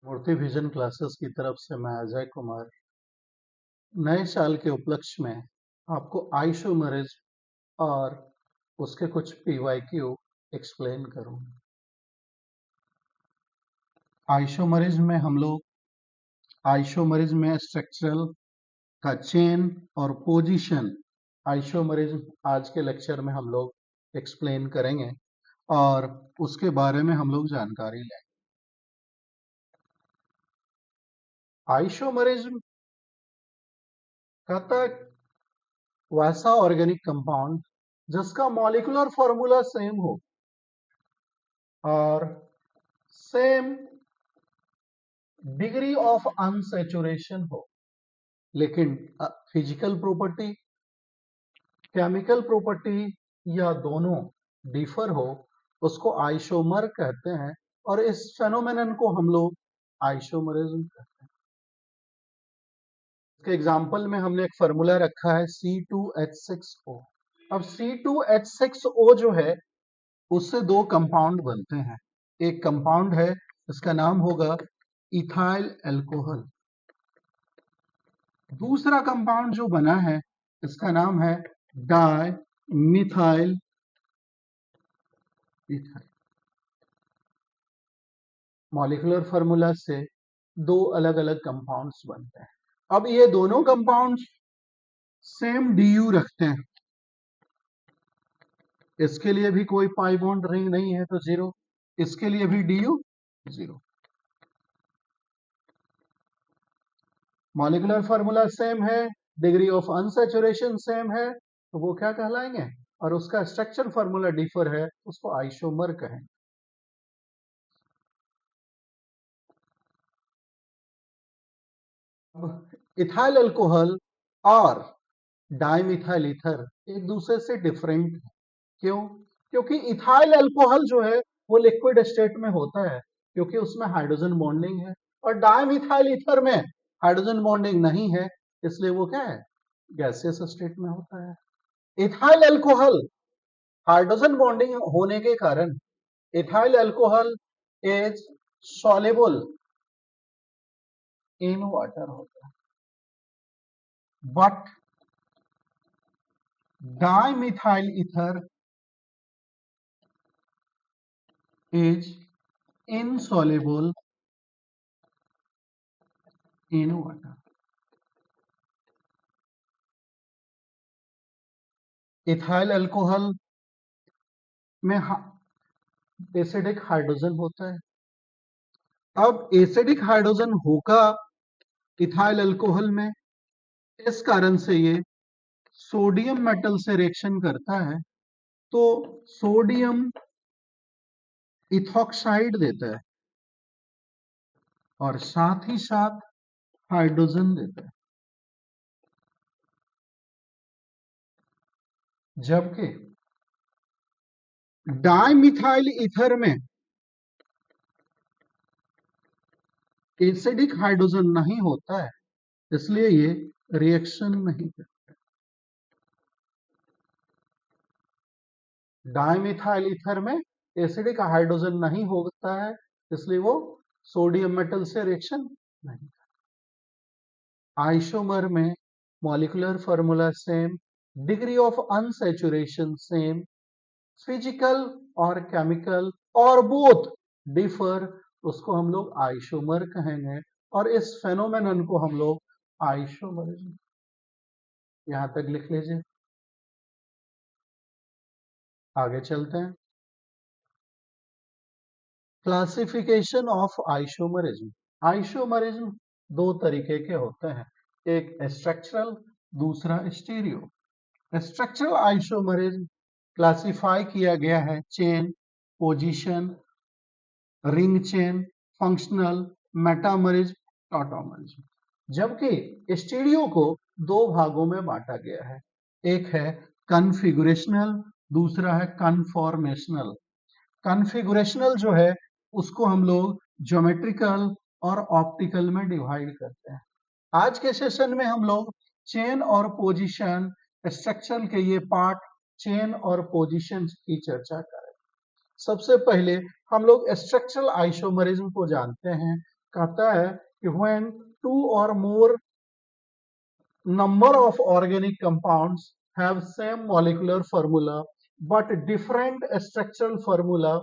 मूर्ति vision classes की तरफ से मैं अजय कुमार नए साल के उपलक्ष्य में आपको आइसोमेरिज और उसके कुछ पीवाईक्यू एक्सप्लेन करूंगा। आइसोमेरिज में स्ट्रक्चरल का चेन और पोजीशन आइसोमेरिज आज के लेक्चर में हम लोग एक्सप्लेन करेंगे और उसके बारे में हम लोग जानकारी लेंगे। आइसोमेरिज्म कहता है वैसा ऑर्गेनिक कंपाउंड जिसका मॉलिक्यूलर फॉर्मूला सेम हो और सेम डिग्री ऑफ अनसैचुरेशन हो, लेकिन फिजिकल प्रॉपर्टी, केमिकल प्रॉपर्टी या दोनों डिफर हो, उसको आइसोमर कहते हैं और इस फेनोमेनन को हम लोग आइसोमरिज्म कहते हैं। इसके एग्जांपल में हमने एक फॉर्मूला रखा है C2H6O। अब C2H6O जो है उससे दो कंपाउंड बनते हैं। एक कंपाउंड है, इसका नाम होगा इथाइल अल्कोहल। दूसरा कंपाउंड जो बना है इसका नाम है di methyl ethyl. Molecular formula से दो अलग अलग कंपाउंड्स बनते हैं। अब ये दोनों कंपाउंड्स सेम डीयू रखते हैं। इसके लिए भी कोई पाई बॉन्ड रिंग नहीं है तो जीरो, इसके लिए भी DU zero. Molecular formula same है, डिग्री ऑफ अनसैचुरेशन सेम है, तो वो क्या कहलाएंगे, और उसका स्ट्रक्चर फार्मूला डिफर है, उसको आइसोमर कहेंगे। इथाइल अल्कोहल और डाइमिथाइल ईथर एक दूसरे से डिफरेंट है। क्यों? क्योंकि इथाइल अल्कोहल जो है वो लिक्विड स्टेट में होता है क्योंकि उसमें हाइड्रोजन बॉन्डिंग है, और डाइमिथाइल ईथर में हाइड्रोजन बॉन्डिंग नहीं है, इसलिए वो क्या है, गैसियस स्टेट में होता है। इथाइल अल्कोहल हाइड्रोजन बॉन्डिंग होने के कारण ethyl alcohol is soluble in water होता है, but dimethyl ether is insoluble in water. Ethyl alcohol में एसिडिक हाइड्रोजन होता है। अब एसिडिक हाइड्रोजन होगा इथाइल अल्कोहल में, इस कारण से ये सोडियम मेटल से रिएक्शन करता है, तो सोडियम इथॉक्साइड देता है और साथ ही साथ हाइड्रोजन देता है। जबकि डाइमिथाइल ईथर में एसिडिक हाइड्रोजन नहीं होता है, इसलिए ये रिएक्शन नहीं करता। डाइमिथाइल ईथर में एसिडिक हाइड्रोजन नहीं होता है, इसलिए वो सोडियम मेटल से रिएक्शन नहीं करता। आइसोमर में molecular formula same, degree of unsaturation same, physical और केमिकल और बोथ डिफर, उसको हम लोग आइसोमर कहेंगे और इस फेनोमेनन को हम लोग आइसोमरिज्म, यहां तक लिख लीजिए। आगे चलते हैं। Classification of isomerism. आइसोमरिज्म दो तरीके के होते हैं, एक स्ट्रक्चरल, दूसरा स्टीरियो। स्ट्रक्चरल आइसोमरिज्म क्लासिफाई किया गया है chain, position, ring chain, functional, metamerism, tautomerism. जबकि स्टीरियो को दो भागों में बांटा गया है, एक है कन्फिगुरेशनल, दूसरा है कन्फॉर्मेशनल। कन्फिगुरेशनल जो है उसको हम लोग ज्योमेट्रिकल और ऑप्टिकल में डिवाइड करते हैं। आज के सेशन में हम लोग चेन और पोजीशन, स्ट्रक्चर के ये पार्ट चेन और पोजीशन की चर्चा करें। सबसे पहले हम लोग स्ट्रक्चरल आइसोमरिज्म को जानते हैं कहता है कि when two or more number of organic compounds have same molecular formula but different structural formula,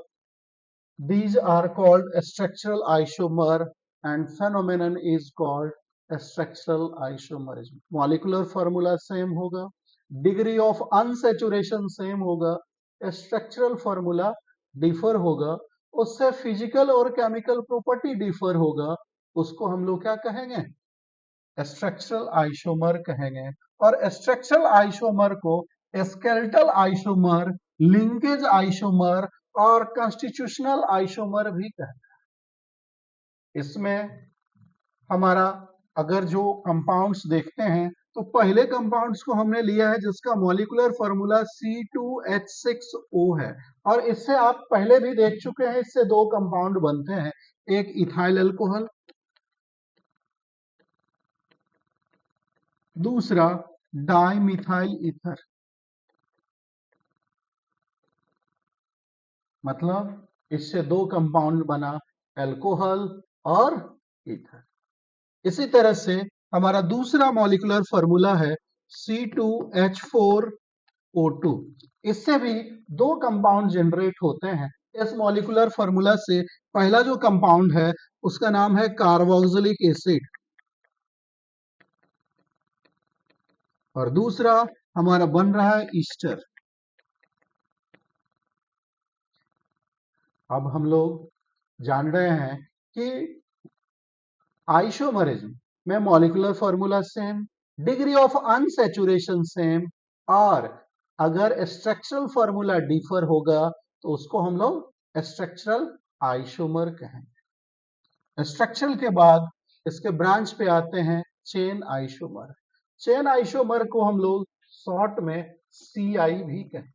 these are called structural isomer and phenomenon is called structural isomerism. Molecular formula same होगा, degree of unsaturation same होगा, structural formula differ होगा, उससे physical और chemical property differ होगा, उसको हम लोग क्या कहेंगे? स्ट्रक्चरल आइसोमर कहेंगे। और स्ट्रक्चरल आइसोमर को स्केलेटल आइसोमर, लिंकेज आइसोमर और कॉन्स्टिट्यूशनल आइसोमर भी कहते हैं। इसमें हमारा अगर जो कंपाउंड्स देखते हैं तो पहले कंपाउंड्स को हमने लिया है जिसका मॉलिक्यूलर फॉर्मूला C2H6O है, और इससे आप पहले भी देख चुके हैं, इससे दो कंपाउंड बनते हैं, एक इथाइल अल्कोहल, दूसरा डाइमिथाइल ईथर। मतलब इससे दो कंपाउंड बना, अल्कोहल और ईथर। इसी तरह से हमारा दूसरा मॉलिक्यूलर फॉर्मूला है C2H4O2। इससे भी दो कंपाउंड जनरेट होते हैं। इस मॉलिक्यूलर फॉर्मूला से पहला जो कंपाउंड है उसका नाम है कार्बोक्सिलिक एसिड, और दूसरा हमारा बन रहा है ईस्टर। अब हम लोग जान रहे हैं कि आइसोमरिज्म में molecular formula same, degree of unsaturation same, और अगर स्ट्रक्चरल फॉर्मूला डिफर होगा तो उसको हम लोग स्ट्रक्चरल आइसोमर कहेंगे। स्ट्रक्चरल के बाद इसके ब्रांच पे आते हैं चेन आइसोमर। चेन आइसोमर को हम लोग शॉर्ट में CI भी कहें।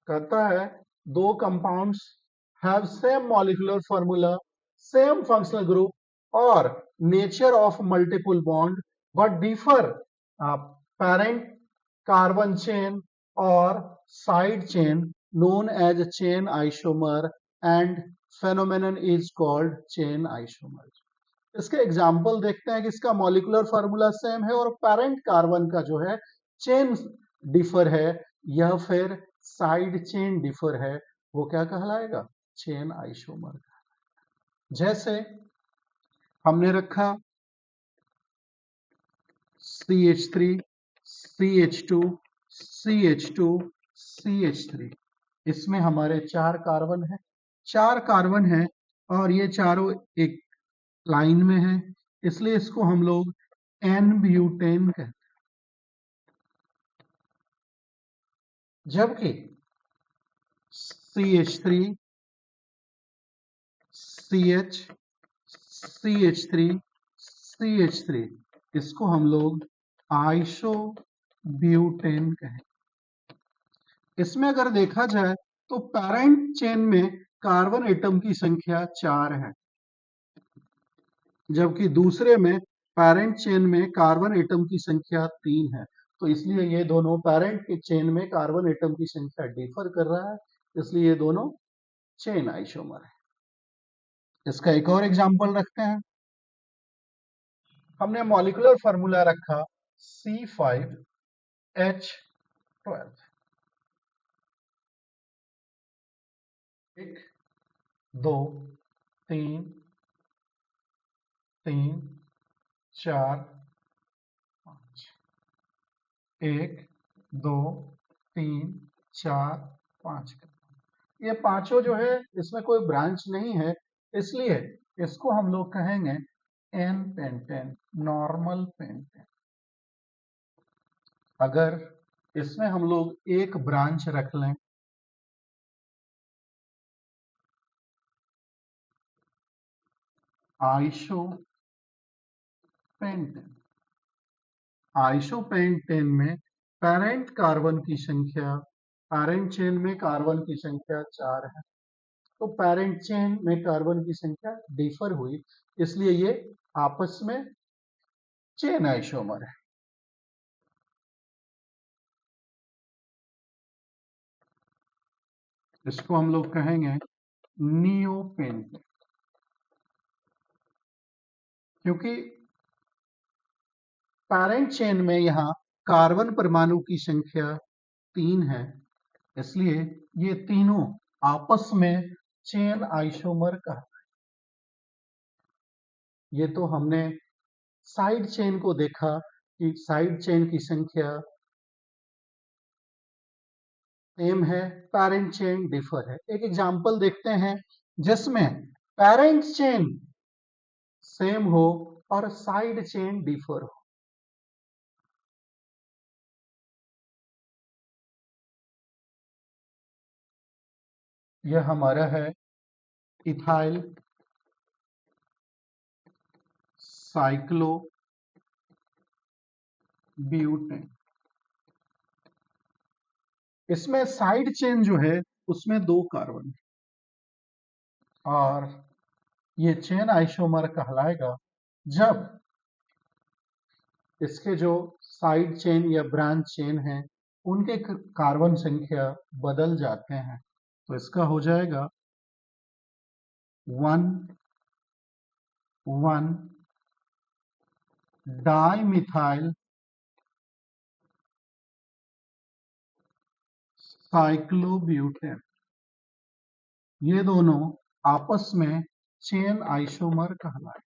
कहता है two compounds have same molecular formula, same functional group और nature of multiple bond but differ parent carbon chain और side chain, known as chain isomer, and phenomenon is called chain isomer. इसके example देखते हैं कि इसका molecular formula same है और parent carbon का जो है चेन डिफर है, या फिर साइड चेन डिफर है, वो क्या कहलाएगा? Chain isomer. जैसे हमने रखा CH3, CH2, CH2, CH3, इसमें हमारे चार कार्बन है, चार कार्बन है और ये चारों एक लाइन में है, इसलिए इसको हम लोग एन ब्यूटेन कहते हैं। जबकि CH3, CH, CH3, CH3, इसको हम लोग आइसो ब्यूटेन कहें। इसमें अगर देखा जाए तो पेरेंट चेन में कार्बन एटम की संख्या 4 है, जबकि दूसरे में पेरेंट चेन में कार्बन एटम की संख्या 3 है। तो इसलिए ये दोनों पेरेंट के चेन में कार्बन एटम की संख्या डिफर कर रहा है, इसलिए ये दोनों चेन आइसोमर है। इसका एक और एग्जांपल रखते हैं। हमने मॉलिक्यूलर फार्मूला रखा C5H12। 1 2 3 3 4 5, 1 2 3 4 5। ये पांचों जो है इसमें कोई ब्रांच नहीं है, इसलिए इसको हम लोग कहेंगे एन पेंटेन, नॉर्मल पेंटेन। अगर इसमें हम लोग एक ब्रांच रख लें, आइसोपेंटेन, आइसोपेंटेन में पेरेंट कार्बन की संख्या, पेरेंट चेन में कार्बन की संख्या 4 है, तो पेरेंट चेन में कार्बन की संख्या डिफर हुई, इसलिए ये आपस में चेन आइसोमर है। इसको हम लोग कहेंगे नियोपेंटेन। क्योंकि पेरेंट चेन में यहाँ कार्बन परमाणु की संख्या 3 है, इसलिए ये तीनों आपस में चेन आइसोमर का। ये तो हमने साइड चेन को देखा कि साइड चेन की संख्या सेम है, पेरेंट चेन डिफर है। एक एग्जांपल देखते हैं जिसमें पेरेंट चेन सेम हो और साइड चेन डिफर हो। यह हमारा है इथाइल साइक्लोब्यूटेन। इसमें साइड चेन जो है उसमें 2 कार्बन और ये चेन आइसोमर कहलाएगा जब इसके जो साइड चेन या ब्रांच चेन है उनके कार्बन संख्या बदल जाते हैं। तो इसका हो जाएगा 1,1 डाइमिथाइल साइक्लोब्यूटेन। ये दोनों आपस में चेन आइसोमर कहलाए।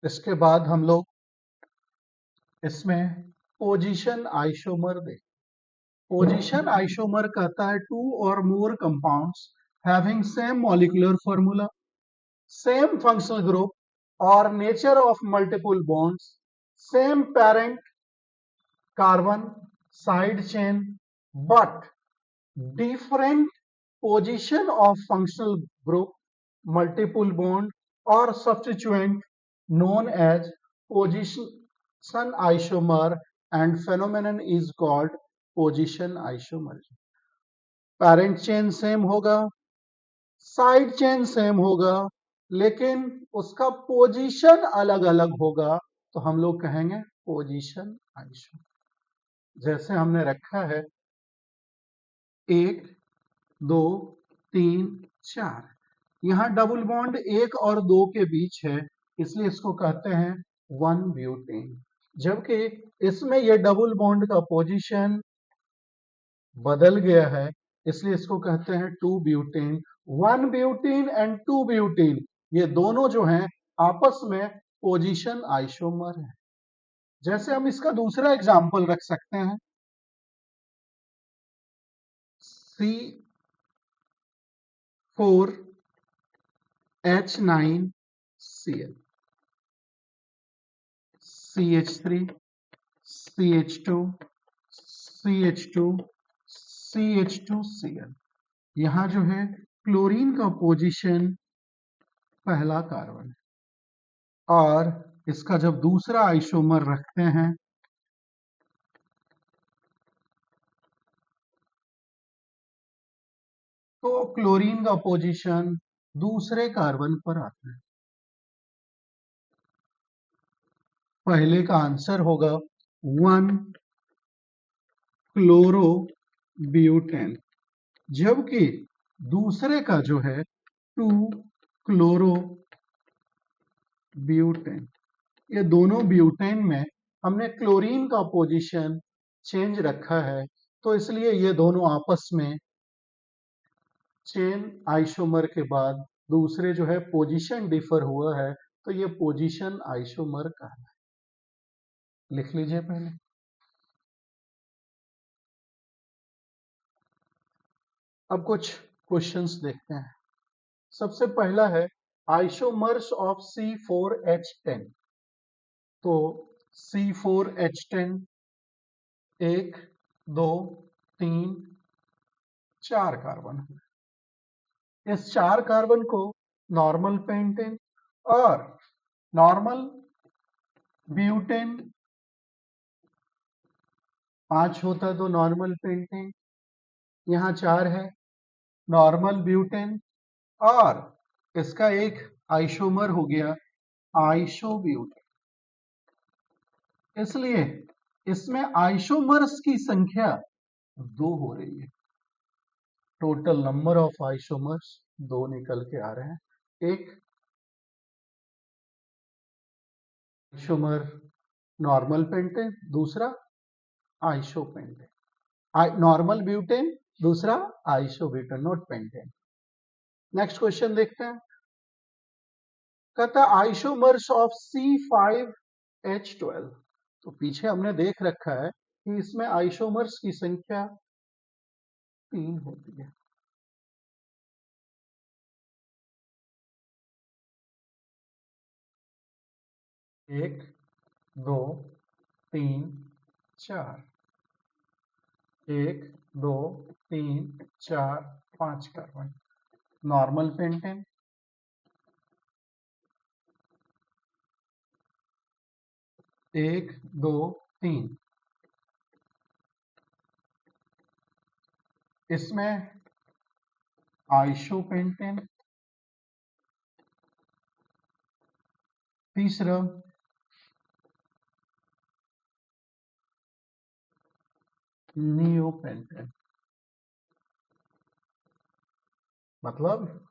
इसके बाद हम लोग इसमें पोजीशन आइसोमर देखें। पोजीशन आइसोमर कहता है 2 or more compounds having same molecular formula, same functional group or nature of multiple bonds, same parent carbon side chain but different position of functional group, multiple bond or substituent known as position isomer and phenomenon is called position isomerism. Parent chain same होगा, side chain same होगा, लेकिन उसका position अलग अलग होगा तो हम लोग कहेंगे पोजीशन आइसोमर। जैसे हमने रखा है 1 2 3 4, यहाँ डबल बॉन्ड 1 और 2 के बीच है इसलिए इसको कहते हैं 1 ब्यूटेन, जबकि इसमें ये डबल बॉन्ड का पोजीशन बदल गया है इसलिए इसको कहते हैं 2 ब्यूटेन। 1 ब्यूटेन एंड 2 ब्यूटेन ये दोनों जो हैं आपस में पोजीशन आइसोमर है। जैसे हम इसका दूसरा एग्जांपल रख सकते हैं C4H9Cl, CH3 CH2 CH2 CH2Cl। यहाँ जो है क्लोरीन का पोजीशन पहला कार्बन है और इसका जब दूसरा आइसोमर रखते हैं तो क्लोरीन का पोजीशन दूसरे कार्बन पर आता है। पहले का आंसर होगा 1 क्लोरोब्यूटेन, जबकि दूसरे का जो है 2 क्लोरोब्यूटेन। ये दोनों ब्यूटेन में हमने क्लोरीन का पोजीशन चेंज रखा है तो इसलिए ये दोनों आपस में चेन आइसोमर के बाद दूसरे जो है पोजीशन डिफर हुआ है तो ये पोजीशन आइसोमर का है। लिख लीजिए पहले। अब कुछ क्वेश्चंस देखते हैं। सबसे पहला है आइसोमर्स ऑफ C4H10। तो C4H10 1 2 3 4 कार्बन है। इस 4 कार्बन को नॉर्मल पेंटेन और नॉर्मल ब्यूटेन 5 होता तो नॉर्मल पेंटेन, यहाँ 4 है नॉर्मल ब्यूटेन और इसका एक आइसोमर हो गया आइसोब्यूटेन। इसलिए इसमें आइसोमर्स की संख्या 2 हो रही है। टोटल नंबर ऑफ आइसोमर्स 2 निकल के आ रहे हैं। एक आइसोमर नॉर्मल पेंटेन, दूसरा आइसोपेंटेन, नॉर्मल ब्यूटेन, दूसरा आइसोब्यूटेनोट पेंटेन। नेक्स्ट क्वेश्चन देखते हैं। कहता है आइसोमर्स ऑफ C5H12। तो पीछे हमने देख रखा है कि इसमें आइसोमर्स की संख्या 3 होती है। एक, दो, तीन, चार, एक, दो, तीन, चार, 5 कार्बन। नॉर्मल पेंटेन, एक, दो, तीन। इसमें आइसोपेंटेन, तीसरा नियोपेंटेन। मतलब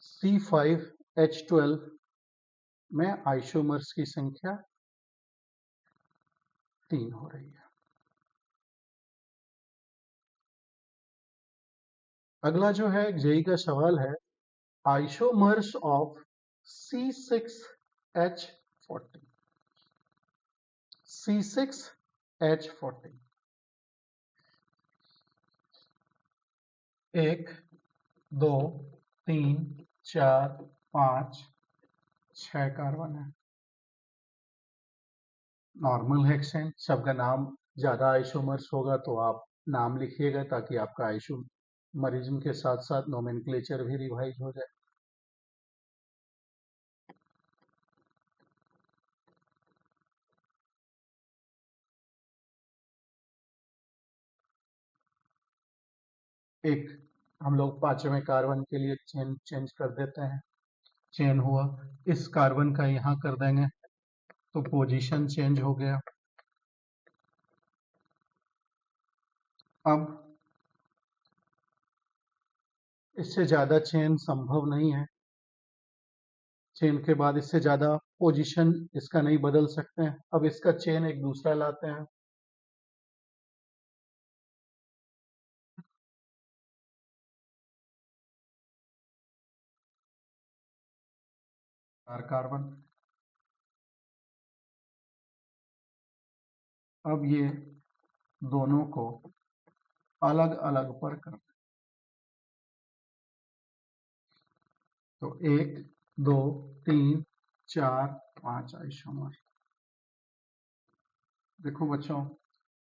C5H12 में आइसोमर्स की संख्या 3 हो रही है। अगला जो है जेई का सवाल है, आइसोमर्स ऑफ C6H40। C6H40 एक, दो, तीन, चार, 5, 6 कार्बन है। नॉर्मल हेक्सेन, सबका नाम ज्यादा आइसोमर्स होगा तो आप नाम लिखिएगा ताकि आपका आइसोमरिज्म के साथ साथ नोमेनक्लेचर भी रिवाइज हो जाए। एक हम लोग 5वें कार्बन के लिए चेन चेंज कर देते हैं। चेन हुआ, इस कार्बन का यहां कर देंगे तो पोजीशन चेंज हो गया। अब इससे ज्यादा चेन संभव नहीं है। चेन के बाद इससे ज्यादा पोजीशन इसका नहीं बदल सकते हैं। अब इसका चेन एक दूसरा लाते हैं। चार कार्बन। अब ये दोनों को अलग अलग पर कर, तो एक, दो, तीन, चार, 5 आइसोमर। देखो बच्चों,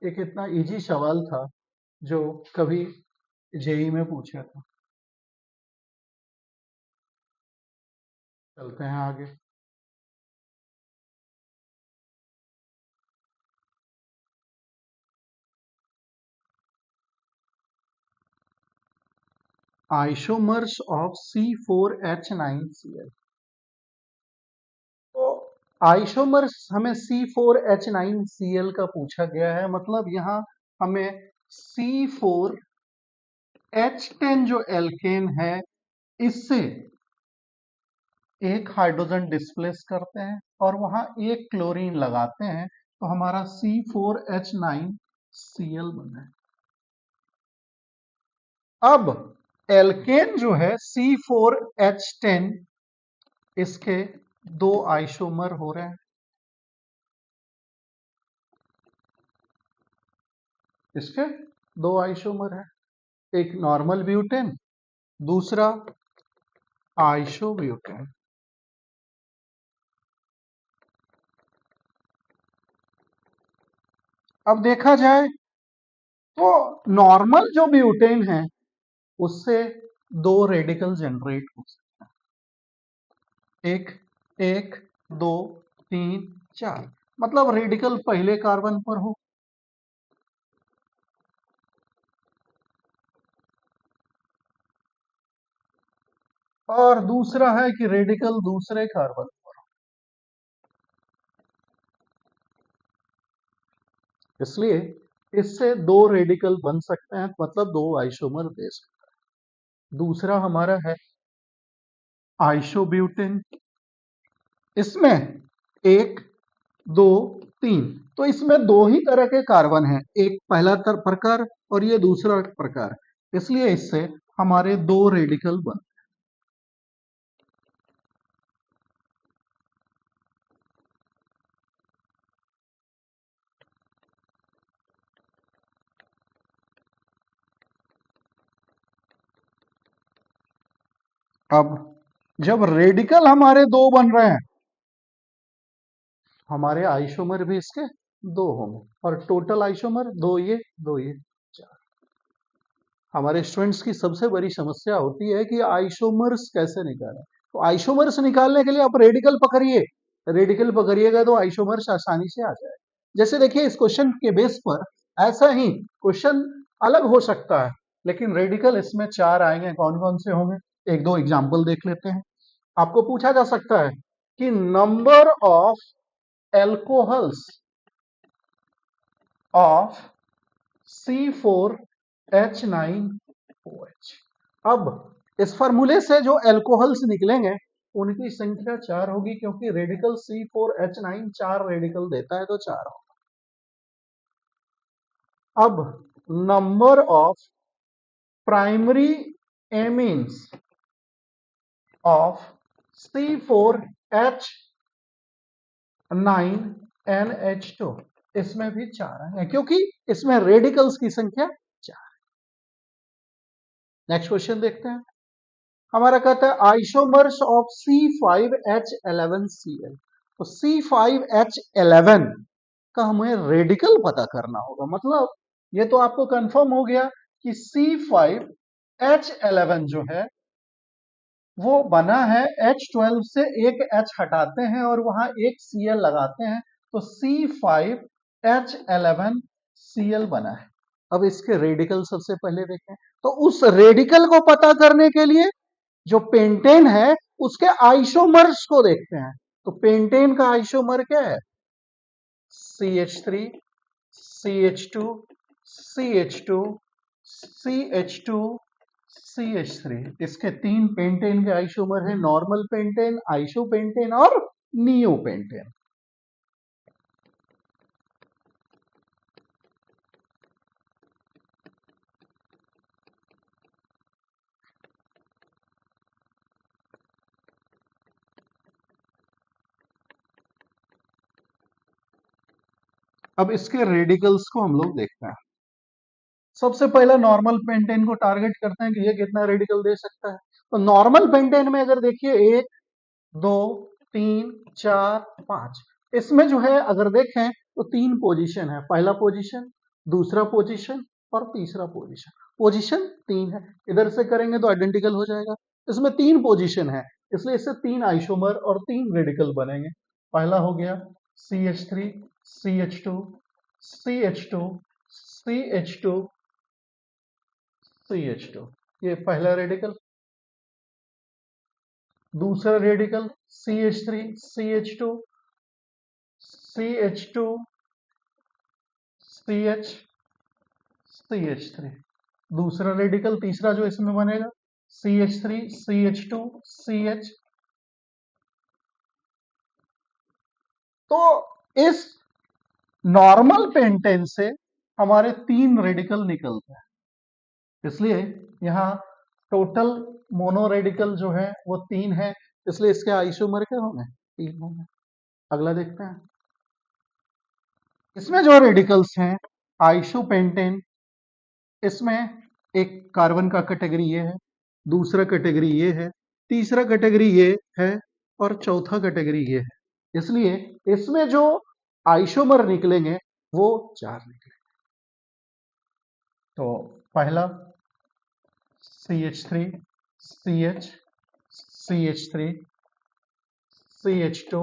एक इतना इजी सवाल था जो कभी जेई में पूछा था। चलते हैं आगे। Isomers of C4H9Cl। तो आइसोमर्स हमें C4H9Cl का पूछा गया है, मतलब यहां हमें C4H10 जो एल्केन है इससे एक हाइड्रोजन डिस्प्लेस करते हैं और वहां एक क्लोरीन लगाते हैं तो हमारा C4H9Cl बना है। अब एल्केन जो है C4H10, इसके दो आइसोमर हो रहे हैं। इसके दो आइसोमर है, एक नॉर्मल ब्यूटेन, दूसरा आइसोब्यूटेन। अब देखा जाए तो नॉर्मल जो ब्यूटेन है उससे दो रेडिकल जनरेट हो सकते हैं। एक, एक, दो, तीन, चार, मतलब रेडिकल पहले कार्बन पर हो। और दूसरा है कि रेडिकल दूसरे कार्बन पर हो। इसलिए इससे दो रेडिकल बन सकते हैं, मतलब दो आइसोमर दे सकते हैं। दूसरा हमारा है आइसोब्यूटेन, इसमें 1 2 3, तो इसमें दो ही तरह के कार्बन हैं, एक पहला प्रकार और ये दूसरा प्रकार, इसलिए इससे हमारे 2 रेडिकल बन। अब जब रेडिकल हमारे 2 बन रहे हैं, हमारे आइसोमर भी इसके 2 होंगे और टोटल आइसोमर 2 ये 2 ये 4। हमारे स्टूडेंट्स की सबसे बड़ी समस्या होती है कि आइसोमर्स कैसे निकालें। तो आइसोमर्स निकालने के लिए आप रेडिकल पकड़िए, रेडिकल पकड़िएगा तो आइसोमर्स आसानी से आ जाए। जैसे देखिए इस क्वेश्चन के बेस पर ऐसा ही क्वेश्चन अलग हो सकता है, लेकिन रेडिकल इसमें 4 आएंगे। कौन कौन से होंगे, एक दो एग्जाम्पल देख लेते हैं। आपको पूछा जा सकता है कि number of alcohols of C4H9OH। अब इस फार्मूले से जो एल्कोहल्स निकलेंगे उनकी संख्या 4 होगी, क्योंकि रेडिकल C4H9 4 रेडिकल देता है तो 4 होगा। अब number of primary amines of C4H9NH2, इसमें भी 4 है, क्योंकि इसमें रेडिकल्स की संख्या 4। नेक्स्ट क्वेश्चन देखते हैं। हमारा कहता है आइसोमर्स ऑफ C5H11Cl। तो C5H11 का हमें रेडिकल पता करना होगा। मतलब ये तो आपको कंफर्म हो गया कि C5H11 जो है वो बना है H12 से, एक H हटाते हैं और वहां एक Cl लगाते हैं, तो C5H11Cl बना है। अब इसके रेडिकल सबसे पहले देखें, तो उस रेडिकल को पता करने के लिए जो पेंटेन है उसके आइसोमर्स को देखते हैं। तो पेंटेन का आइसोमर क्या है, CH3 CH2 CH2 CH2 CH3। इसके 3 पेंटेन के आइसोमर है, नॉर्मल पेंटेन, आइसोपेंटेन और नियोपेंटेन। अब इसके रेडिकल्स को हम लोग देखते हैं। सबसे पहला नॉर्मल पेंटेन को टारगेट करते हैं कि ये कितना रेडिकल दे सकता है। तो नॉर्मल पेंटेन में अगर देखिए 1 2 3 4 5, इसमें जो है अगर देखें तो 3 पोजीशन है, पहला पोजीशन, दूसरा पोजीशन और तीसरा पोजीशन। पोजीशन 3 है, इधर से करेंगे तो आइडेंटिकल हो जाएगा। इसमें 3 पोजीशन है, इसलिए इससे 3 आइसोमर और 3 रेडिकल बनेंगे। पहला हो गया CH3 CH2 CH2 CH2 CH2, ये पहला रेडिकल। दूसरा radical CH3 CH2 CH2 CH CH3। दूसरा रेडिकल तीसरा जो इसमें बनेगा CH3 CH2 CH। तो इस नॉर्मल पेंटेन से हमारे 3 रेडिकल निकलते हैं, इसलिए यहाँ टोटल मोनो रेडिकल जो है वो 3 है, इसलिए इसके आइसोमर क्या होंगे, 3 होंगे। अगला देखते हैं। इसमें जो रेडिकल्स हैं आइसोपेंटेन, इसमें एक कार्बन का कैटेगरी ये है, दूसरा कैटेगरी ये है, तीसरा कैटेगरी ये है और चौथा कैटेगरी ये है, इसलिए इसमें जो आइसोमर निकलेंगे वो 4 निकलेंगे। तो पहला CH3 CH CH3 CH2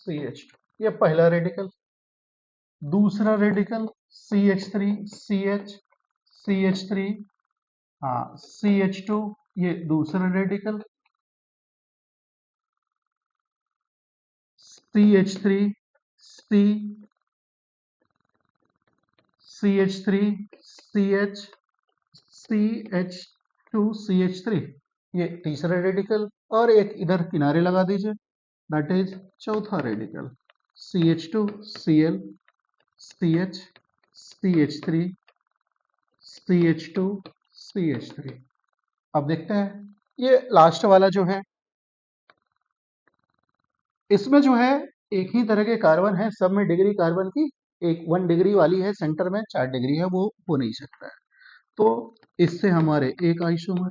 CH2, ये पहला रेडिकल। दूसरा रेडिकल CH3 CH CH3 हाँ CH2, ये दूसरा radical. CH3 C CH3 CH CH2 CH3, ये तीसरा रेडिकल। और एक इधर किनारे लगा दीजिए, दैट इज चौथा radical CH2 Cl CH CH3 CH2 CH3। अब देखते हैं ये लास्ट वाला जो है, इसमें जो है एक ही तरह के कार्बन है, सब में डिग्री कार्बन की एक 1 डिग्री वाली है, सेंटर में 4 डिग्री है, वो हो नहीं सकता है। तो इससे हमारे एक आइसोमर,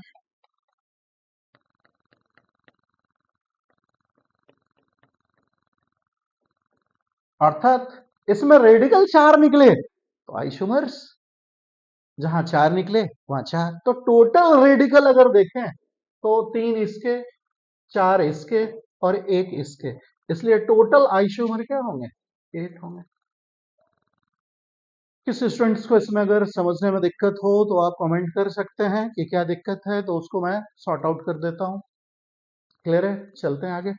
अर्थात इसमें रेडिकल 4 निकले तो आइसोमर्स जहां 4 निकले वहां 4, तो टोटल रेडिकल अगर देखें तो 3 इसके, 4 इसके और 1 इसके, इसलिए टोटल आइसोमर क्या होंगे, 8 होंगे। किस स्टूडेंट्स को इसमें अगर समझने में दिक्कत हो तो आप कमेंट कर सकते हैं कि क्या दिक्कत है, तो उसको मैं सॉर्ट आउट कर देता हूं। क्लियर है, चलते हैं आगे।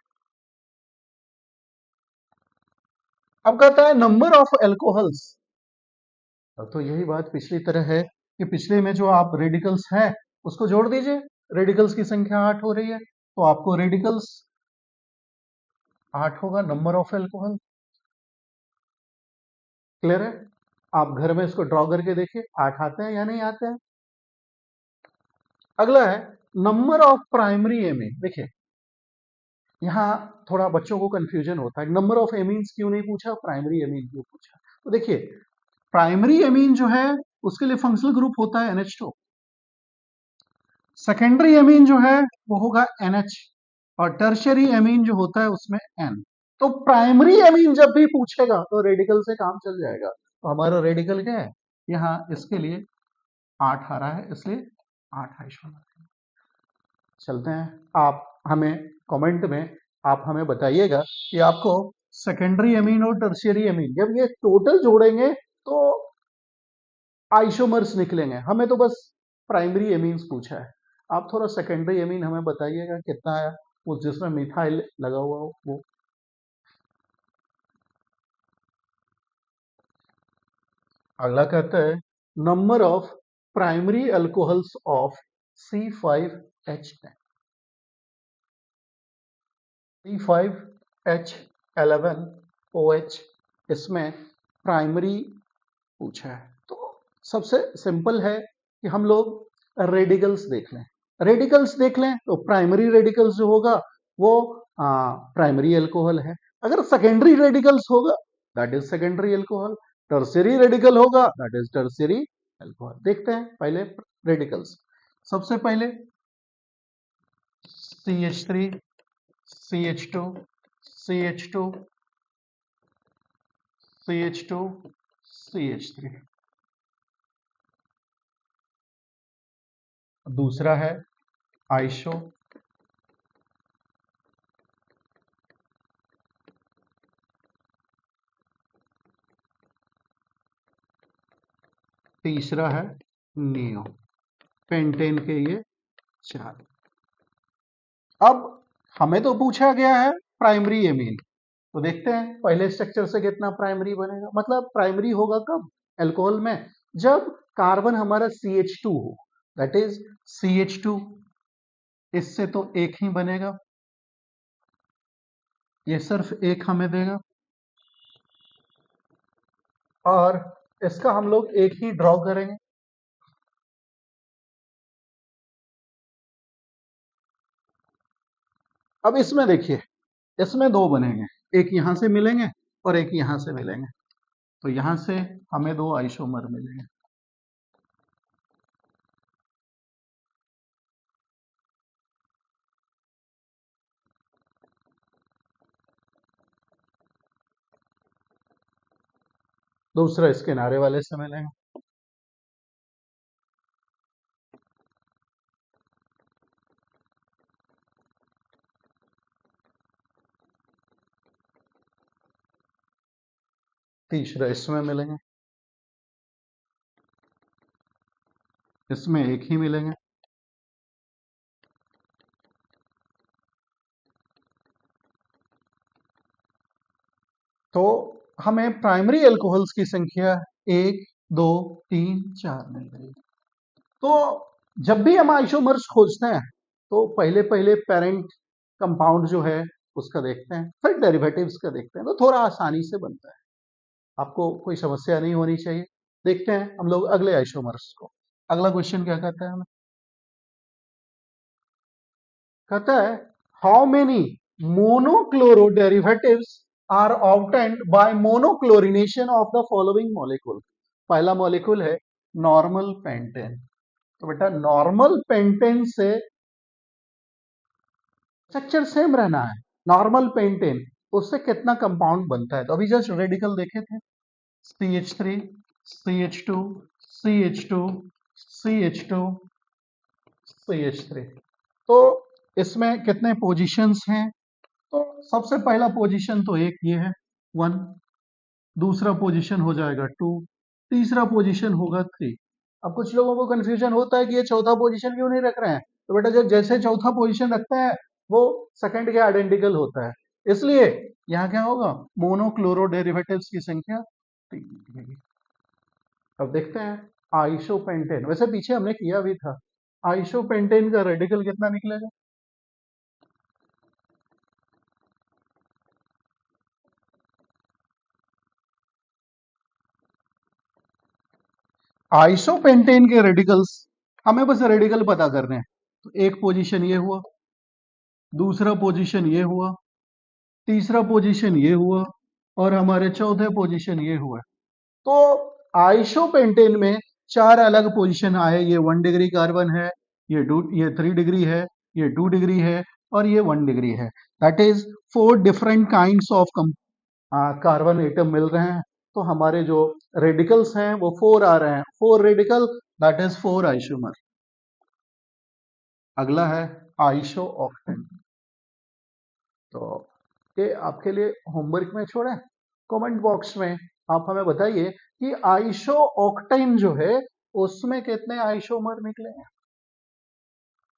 अब कहता है नंबर ऑफ एल्कोहल्स। तो यही बात पिछली तरह है कि पिछले में जो आप रेडिकल्स है उसको जोड़ दीजिए, रेडिकल्स की संख्या 8 हो रही है तो आपको रेडिकल्स 8 होगा, नंबर ऑफ एल्कोहल। क्लियर है, आप घर में इसको ड्रॉ करके देखिए 8 आते हैं या नहीं आते हैं। अगला है नंबर ऑफ प्राइमरी एमीन। देखिए यहाँ थोड़ा बच्चों को कंफ्यूजन होता है, नंबर ऑफ एमीन्स क्यों नहीं पूछा, प्राइमरी एमीन क्यों पूछा। तो देखिए प्राइमरी एमीन जो है उसके लिए फंक्शनल ग्रुप होता है NH2, सेकेंडरी एमीन जो है वो होगा NH, और टर्शियरी एमीन जो होता है उसमें N। तो प्राइमरी एमीन जब भी पूछेगा तो रेडिकल से काम चल जाएगा, तो हमारा रेडिकल क्या है, यहाँ इसके लिए 8 आ रहा है, इसलिए 8 आइसोमर। चलते हैं, आप हमें कमेंट में आप हमें बताइएगा कि आपको सेकेंडरी एमीन और टर्शियरी एमीन जब ये टोटल जोड़ेंगे तो आइसोमर्स निकलेंगे, हमें तो बस प्राइमरी एमीन्स पूछा है। आप थोड़ा सेकेंडरी एमीन हमें बताइएगा कितना आया, वो जिसमें मिथाइल लगा हुआ हो वो। अगला कहता है number of primary alcohols of C5H10, C5H11OH, इसमें प्राइमरी पूछा है। तो सबसे सिंपल है कि हम लोग रेडिकल्स देख लें, रेडिकल्स देख लें तो प्राइमरी रेडिकल्स जो होगा वो प्राइमरी अल्कोहल है, अगर सेकेंडरी रेडिकल्स होगा that is secondary alcohol, tertiary radical होगा दैट इज टर्शियरी अल्कोहल। देखते हैं पहले रेडिकल्स, सबसे पहले CH3 CH2 CH2 CH2 CH3, दूसरा है आइसो, तीसरा है नियो, पेंटेन के ये 4। अब हमें तो पूछा गया है प्राइमरी एमीन, तो देखते हैं पहले स्ट्रक्चर से कितना प्राइमरी बनेगा, मतलब प्राइमरी होगा कब अल्कोहल में, जब कार्बन हमारा CH2 हो, दैट इज CH2, इससे तो एक ही बनेगा, ये सिर्फ एक हमें देगा, और इसका हम लोग एक ही ड्रॉ करेंगे। अब इसमें देखिए इसमें 2 बनेंगे, एक यहां से मिलेंगे और एक यहां से मिलेंगे, तो यहां से हमें 2 आइसोमर मिलेंगे। दूसरा इस किनारे वाले से मिलेंगे, तीसरा इसमें मिलेंगे, इसमें एक ही मिलेंगे। तो हमें प्राइमरी अल्कोहल्स की संख्या 1 2 3 4 मिल रही। तो जब भी हम आइसोमर्स खोजते हैं तो पहले पहले पेरेंट कंपाउंड जो है उसका देखते हैं, फिर डेरिवेटिव्स का देखते हैं, तो थोड़ा आसानी से बनता है, आपको कोई समस्या नहीं होनी चाहिए। देखते हैं हम लोग अगले आइसोमर्स को। अगला क्वेश्चन क्या कहता है हमें, कहता है how many monochloro derivatives are obtained by monochlorination of the following molecule. पहला मॉलिक्यूल है नॉर्मल पेंटेन। तो बेटा नॉर्मल पेंटेन से स्ट्रक्चर सेम रहना है, नॉर्मल पेंटेन उससे कितना कंपाउंड बनता है, तो अभी जस्ट रेडिकल देखे थे, CH3 CH2 CH2 CH2 CH3। तो इसमें कितने पोजीशंस हैं, तो सबसे पहला पोजीशन तो एक ये है 1, दूसरा पोजीशन हो जाएगा 2, तीसरा पोजीशन होगा 3। अब कुछ लोगों को कंफ्यूजन होता है कि ये चौथा पोजीशन क्यों नहीं रख रहे हैं, तो बेटा जब जैसे चौथा पोजीशन रखते हैं वो सेकंड के आइडेंटिकल होता है, इसलिए यहाँ क्या होगा, मोनोक्लोरो डेरिवेटिव्स की संख्या 3 निकलेगी। अब देखते हैं आइसोपेंटेन, वैसे पीछे हमने किया भी था, आइसोपेंटेन का रेडिकल कितना निकलेगा, आइसोपेंटेन के रेडिकल्स, हमें बस रेडिकल पता करने हैं, तो एक पोजीशन ये हुआ, दूसरा पोजीशन ये हुआ, तीसरा पोजीशन ये हुआ, और हमारे चौथे पोजीशन ये हुआ। तो आइसोपेंटेन में 4 अलग पोजीशन आए, ये 1 डिग्री कार्बन है, ये 3 डिग्री है, ये 2 डिग्री है, और ये 1 डिग्री है। That is 4 different kinds of carbon atom मिल रहे हैं। तो हमारे जो रेडिकल्स हैं वो 4 आ रहे हैं, 4 रेडिकल, दैट इज 4 आइसोमर। अगला है आइसो ऑक्टेन। तो ये आपके लिए होमवर्क में छोड़े, कमेंट बॉक्स में आप हमें बताइए कि आइसो ऑक्टेन जो है उसमें कितने आइसोमर निकले हैं,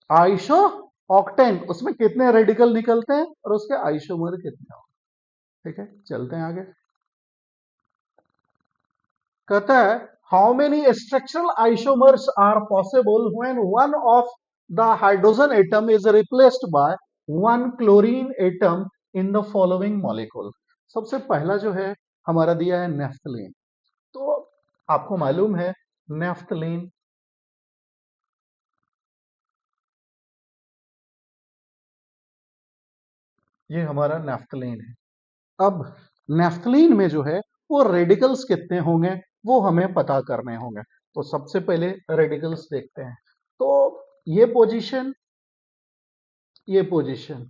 आइसो ऑक्टेन उसमें कितने रेडिकल निकलते हैं और उसके आइसोमर कितने होंगे। ठीक है, चलते हैं आगे। कहता है how many structural isomers are possible when one of the hydrogen atom is replaced by one chlorine atom in the following molecule. सबसे पहला जो है हमारा दिया है नेफ्थलीन। तो आपको मालूम है नेफ्थलीन, ये हमारा नेफ्थलीन है। अब नेफ्थलीन में जो है वो रेडिकल्स कितने होंगे वो हमें पता करने होंगे। तो सबसे पहले रेडिकल्स देखते हैं। तो ये पोजीशन, ये पोजीशन,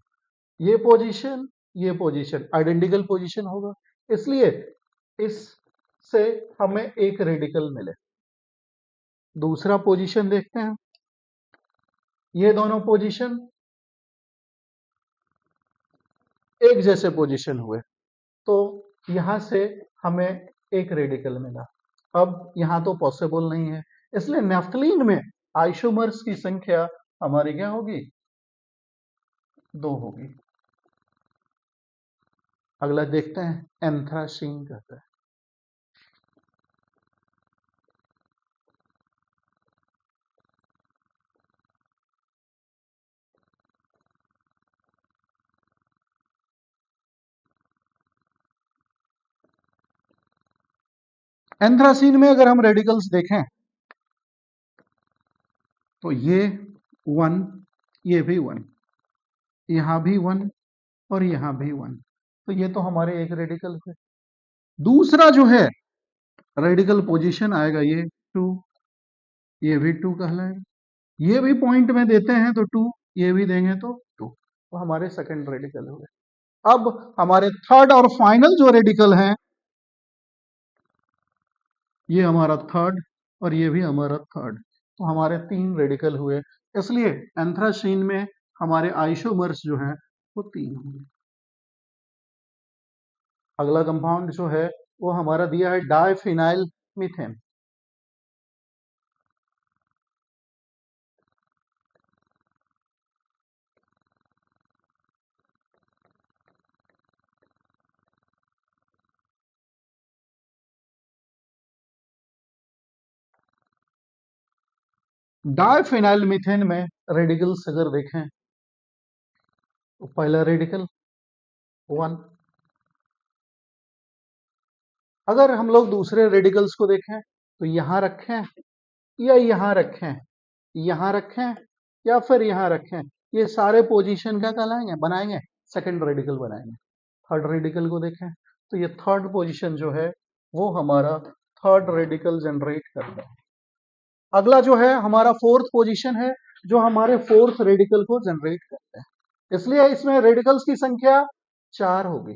ये पोजीशन, ये पोजीशन आइडेंटिकल पोजीशन होगा, इसलिए इससे हमें एक रेडिकल मिले। दूसरा पोजीशन देखते हैं, ये दोनों पोजीशन एक जैसे पोजीशन हुए, तो यहां से हमें एक रेडिकल मिला। अब यहां तो पॉसिबल नहीं है, इसलिए नेफ्थलीन में आइसोमर्स की संख्या हमारी क्या होगी, 2 होगी। अगला देखते हैं एंथ्रासीन कहता है। एंथ्रासीन में अगर हम रेडिकल्स देखें तो ये 1, ये भी 1, यहां भी 1 और यहां भी 1, तो ये तो हमारे एक रेडिकल है। दूसरा जो है रेडिकल पोजीशन आएगा ये 2, ये भी 2 कहलाएगा, ये भी पॉइंट में देते हैं तो 2, ये भी देंगे तो 2, तो हमारे सेकंड रेडिकल हो गए। अब हमारे थर्ड और फाइनल जो रेडिकल हैं, ये हमारा थर्ड और ये भी हमारा थर्ड, तो हमारे 3 रेडिकल हुए, इसलिए एंथ्रासीन में हमारे आइसोमर्स जो हैं वो 3 होंगे। अगला कंपाउंड जो है वो हमारा दिया है डाइफिनाइल मीथेन। डाइफिनाइल मीथेन में रेडिकल्स अगर देखें तो पहला रेडिकल 1। अगर हम लोग दूसरे रेडिकल्स को देखें तो यहां रखें या यहां रखें, यहां रखें या फिर यहां रखें, ये सारे पोजीशन क्या कहलाएंगे, बनाएंगे सेकंड रेडिकल बनाएंगे। थर्ड रेडिकल को देखें तो ये थर्ड पोजीशन जो है वो हमारा थर्ड रेडिकल जनरेट करता है। अगला जो है हमारा फोर्थ पोजीशन है जो हमारे फोर्थ रेडिकल को जनरेट करते हैं, इसलिए इसमें रेडिकल्स की संख्या 4 होगी।